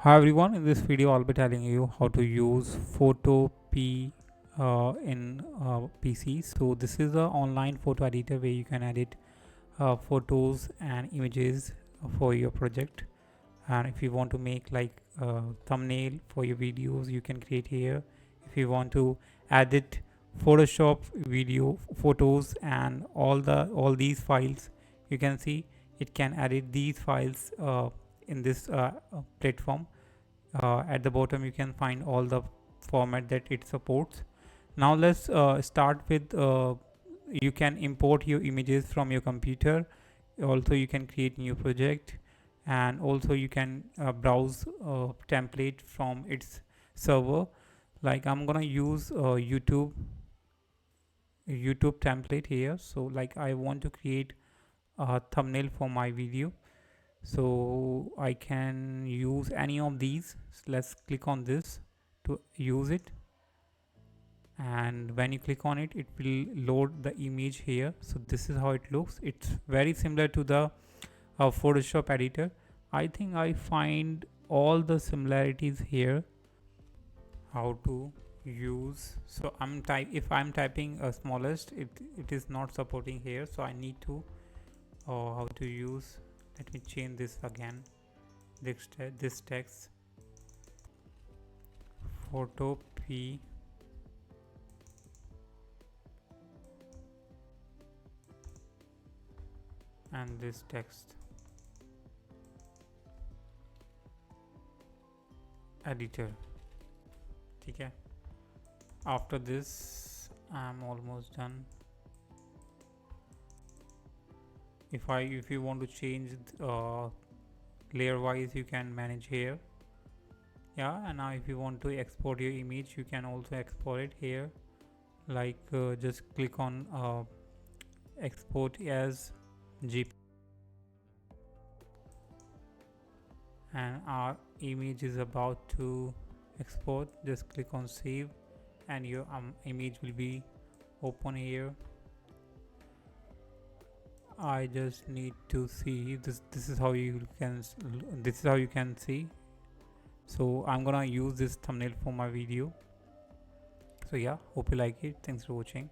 Hi everyone, in this video I'll be telling you how to use Photopea in PC. So this is an online photo editor where you can edit photos and images for your project. And if you want to make like thumbnail for your videos, you can create here. If you want to edit Photoshop video photos and all these files, you can see it can edit these files in this platform. At the bottom you can find all the format that it supports. Now let's start with you can import your images from your computer. Also you can create new project, and also you can browse template from its server. Like I'm gonna use YouTube template here. So like I want to create a thumbnail for my video, so I can use any of these. So let's click on this to use it, and when you click on it, it will load the image here. So this is how it looks. It's very similar to the Photoshop editor. I think I find all the similarities here. How to use, so if I'm typing smallest, it is not supporting here, so I need to how to use. Let me change this again. This text photo p and this text editor. Okay, after this I'm almost done. If you want to change layer wise, you can manage here. Yeah, and now if you want to export your image, you can also export it here. Like just click on export as GP, and our image is about to export. Just click on save and your image will be open here. I just need to see this is how you can this is how you can see. So I'm gonna use this thumbnail for my video. So yeah, hope you like it. Thanks for watching.